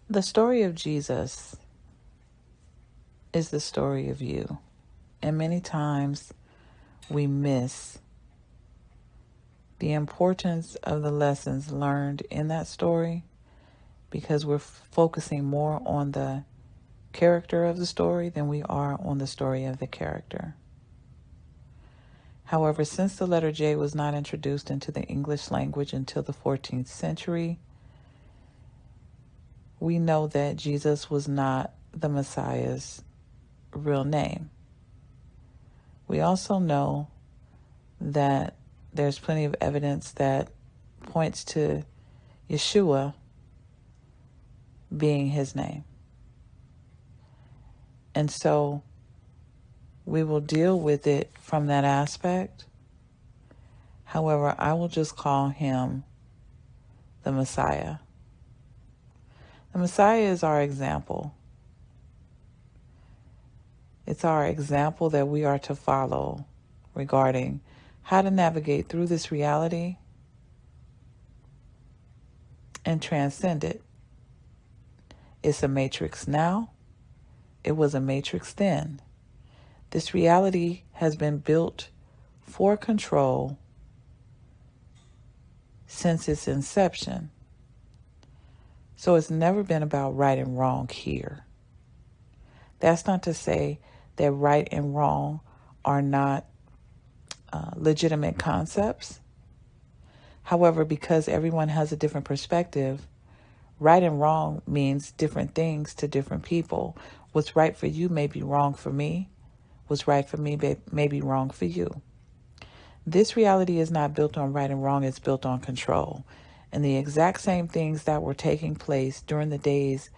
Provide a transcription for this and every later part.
The story of Jesus is the story of you. And many times we miss the importance of the lessons learned in that story because we're focusing more on the character of the story than we are on the story of the character. However, since the letter J was not introduced into the English language until the 14th century, we know that Jesus was not the Messiah's real name. We also know that there's plenty of evidence that points to Yeshua being his name. And so we will deal with it from that aspect. However, I will just call him the Messiah. The Messiah is our example. It's our example that we are to follow regarding how to navigate through this reality and transcend it. It's a matrix now. It was a matrix then. This reality has been built for control since its inception. So it's never been about right and wrong here. That's not to say that right and wrong are not legitimate concepts. However, because everyone has a different perspective, right and wrong means different things to different people. What's right for you may be wrong for me. What's right for me may be wrong for you. This reality is not built on right and wrong, it's built on control. And the exact same things that were taking place during the days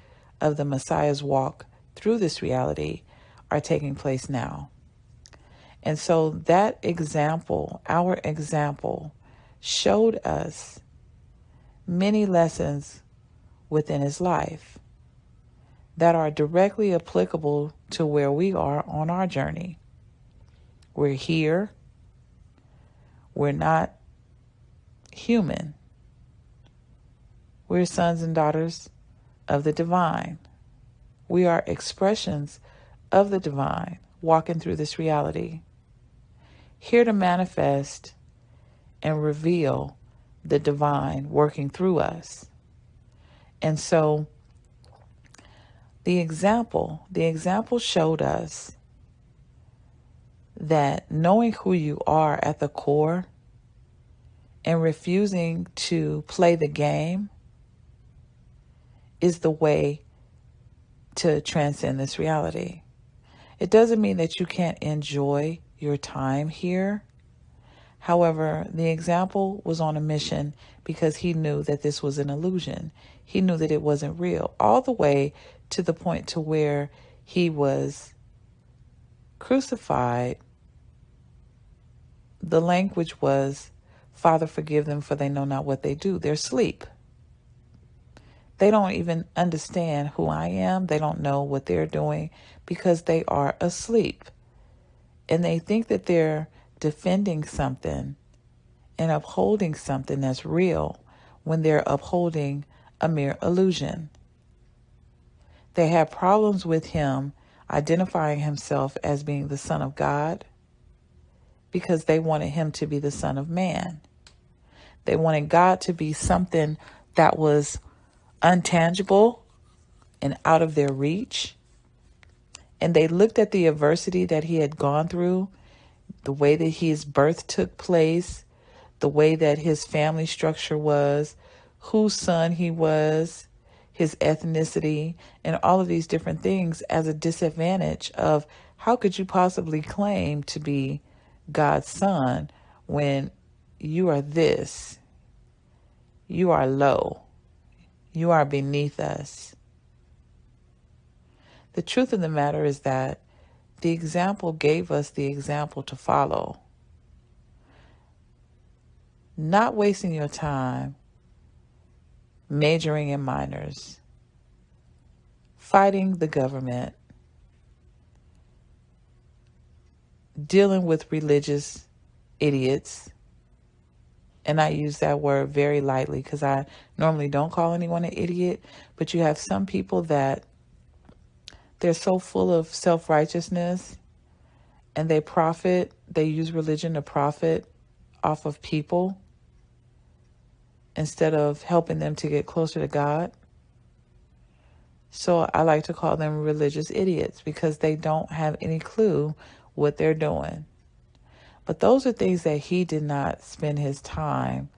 of the Messiah's walk through this reality are taking place now. And so that example, our example, showed us many lessons within his life that are directly applicable to where we are on our journey. We're here. We're not human. We're sons and daughters of the divine. We are expressions of the divine walking through this reality, here to manifest and reveal the divine working through us. And so the example showed us that knowing who you are at the core and refusing to play the game is the way to transcend this reality. It doesn't mean that you can't enjoy your time here. However, the example was on a mission because he knew that this was an illusion. He knew that it wasn't real, all the way to the point to where he was crucified. The language was, Father, forgive them, for they know not what they do. They're asleep. They don't even understand who I am. They don't know what they're doing because they are asleep. And they think that they're defending something and upholding something that's real when they're upholding a mere illusion. They had problems with him identifying himself as being the Son of God because they wanted him to be the Son of Man. They wanted God to be something that was untangible and out of their reach. And they looked at the adversity that he had gone through, the way that his birth took place, the way that his family structure was, whose son he was, his ethnicity, and all of these different things as a disadvantage of how could you possibly claim to be God's son when you are this, you are low, you are beneath us. The truth of the matter is that the example gave us the example to follow. Not wasting your time majoring in minors, fighting the government, dealing with religious idiots And I use that word very lightly because I normally don't call anyone an idiot. But you have some people that they're so full of self-righteousness and they use religion to profit off of people instead of helping them to get closer to God. So I like to call them religious idiots because they don't have any clue what they're doing. But those are things that he did not spend his time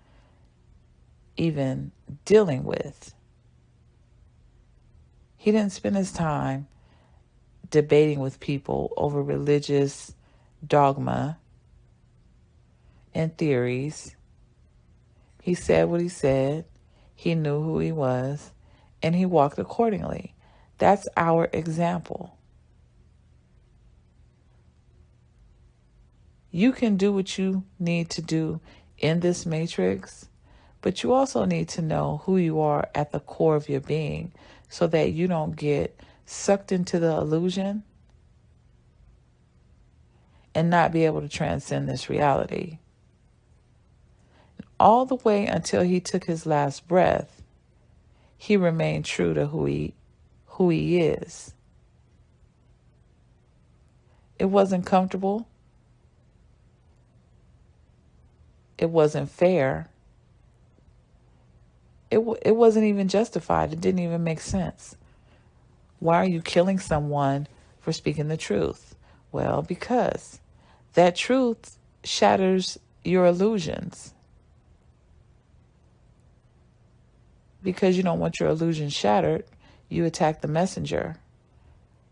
even dealing with. He didn't spend his time debating with people over religious dogma and theories. He said what he said. He knew who he was, and he walked accordingly. That's our example. You can do what you need to do in this matrix, but you also need to know who you are at the core of your being so that you don't get sucked into the illusion and not be able to transcend this reality. All the way until he took his last breath, he remained true to who he is. It wasn't comfortable. It wasn't fair. It wasn't even justified. It didn't even make sense. Why are you killing someone for speaking the truth? Well, because that truth shatters your illusions. Because you don't want your illusion shattered, you attack the messenger,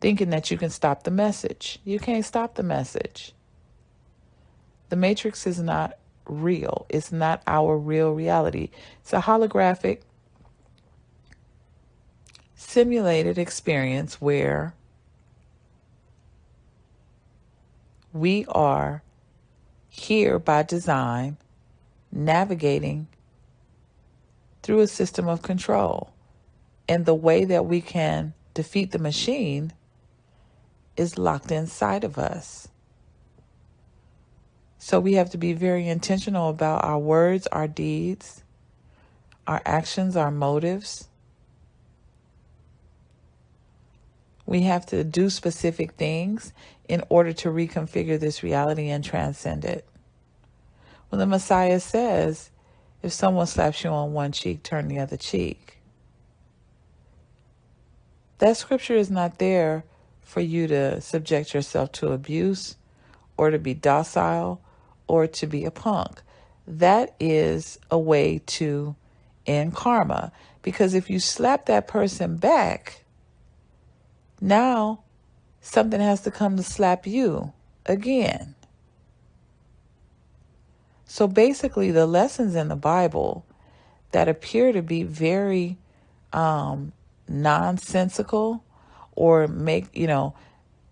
thinking that you can stop the message. You can't stop the message. The Matrix is not real. It's not our real reality. It's a holographic, simulated experience where we are here by design, navigating through a system of control. And the way that we can defeat the machine is locked inside of us. So we have to be very intentional about our words, our deeds, our actions, our motives. We have to do specific things in order to reconfigure this reality and transcend it. When the Messiah says, if someone slaps you on one cheek, turn the other cheek. That scripture is not there for you to subject yourself to abuse or to be docile or to be a punk. That is a way to end karma. Because if you slap that person back, now something has to come to slap you again. So basically, the lessons in the Bible that appear to be very nonsensical or make,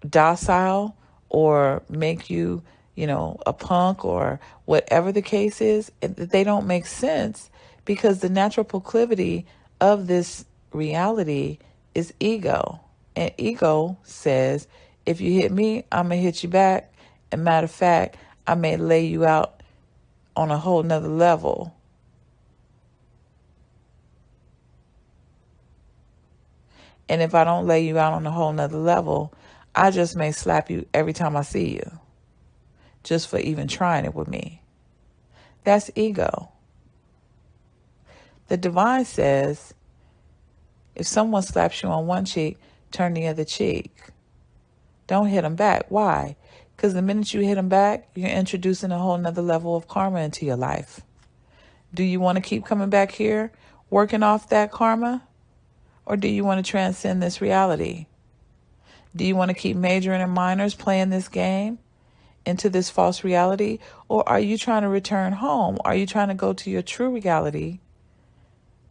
docile or make you, a punk or whatever the case is, they don't make sense because the natural proclivity of this reality is ego. And ego says, if you hit me, I'm going to hit you back. And matter of fact, I may lay you out on a whole nother level. And if I don't lay you out on a whole nother level, I just may slap you every time I see you, just for even trying it with me. That's ego. The divine says, if someone slaps you on one cheek, turn the other cheek. Don't hit them back. Why? Because the minute you hit them back, you're introducing a whole nother level of karma into your life. Do you want to keep coming back here, working off that karma? Or do you want to transcend this reality? Do you want to keep majoring and minors playing this game into this false reality? Or are you trying to return home? Are you trying to go to your true reality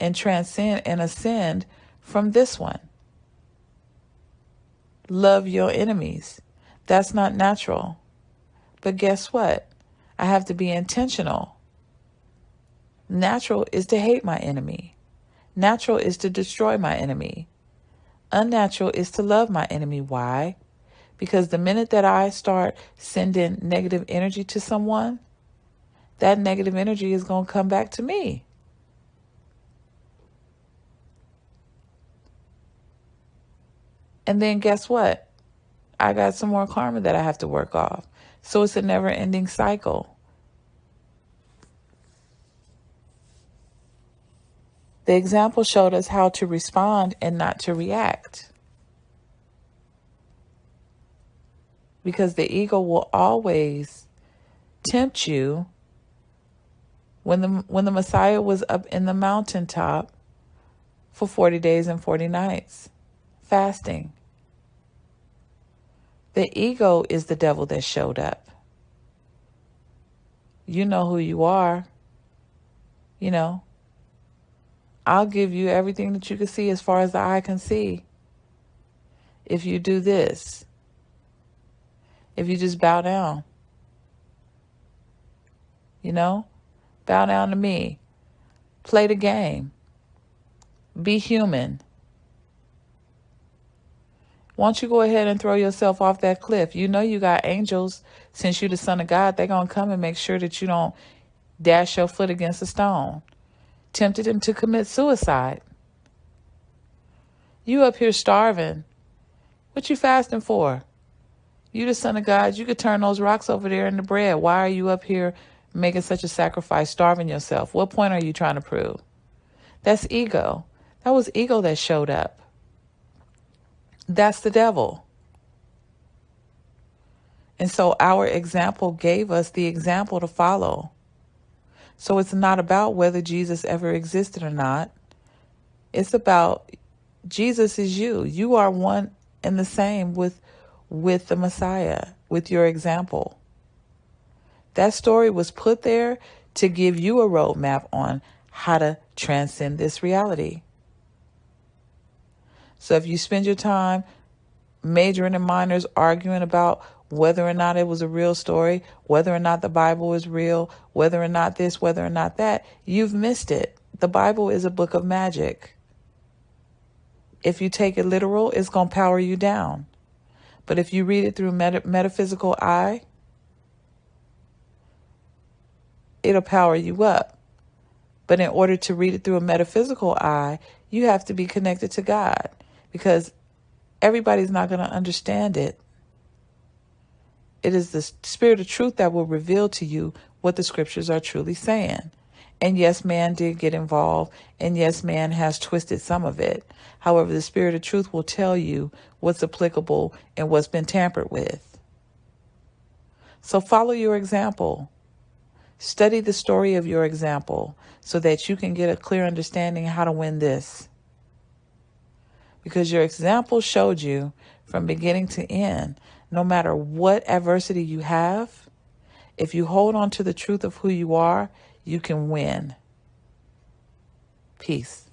and transcend and ascend from this one? Love your enemies. That's not natural. But guess what? I have to be intentional. Natural is to hate my enemy. Natural is to destroy my enemy. Unnatural is to love my enemy. Why? Because the minute that I start sending negative energy to someone, that negative energy is going to come back to me. And then guess what? I got some more karma that I have to work off. So it's a never-ending cycle. The example showed us how to respond and not to react. Because the ego will always tempt you. When the Messiah was up in the mountaintop for 40 days and 40 nights, fasting, the ego is the devil that showed up. You know who you are. You know, I'll give you everything that you can see as far as the eye can see. If you do this, if you just bow down, bow down to me, play the game, be human. Why don't you go ahead and throw yourself off that cliff? You know you got angels. Since you're the son of God, they're going to come and make sure that you don't dash your foot against a stone. Tempted him to commit suicide. You up here starving. What you fasting for? You the son of God. You could turn those rocks over there into bread. Why are you up here making such a sacrifice, starving yourself? What point are you trying to prove? That's ego. That was ego that showed up. That's the devil. And so our example gave us the example to follow. So it's not about whether Jesus ever existed or not. It's about Jesus is you. You are one and the same with the Messiah, with your example. That story was put there to give you a roadmap on how to transcend this reality. So if you spend your time majoring and minors arguing about whether or not it was a real story, whether or not the Bible is real, whether or not this, whether or not that, you've missed it. The Bible is a book of magic. If you take it literal, it's going to power you down. But if you read it through metaphysical eye, it'll power you up. But in order to read it through a metaphysical eye, you have to be connected to God, because everybody's not going to understand it. It is the Spirit of truth that will reveal to you what the scriptures are truly saying. And yes, man did get involved. And yes, man has twisted some of it. However, the Spirit of truth will tell you what's applicable and what's been tampered with. So follow your example. Study the story of your example so that you can get a clear understanding how to win this. Because your example showed you from beginning to end, no matter what adversity you have, if you hold on to the truth of who you are, you can win. Peace.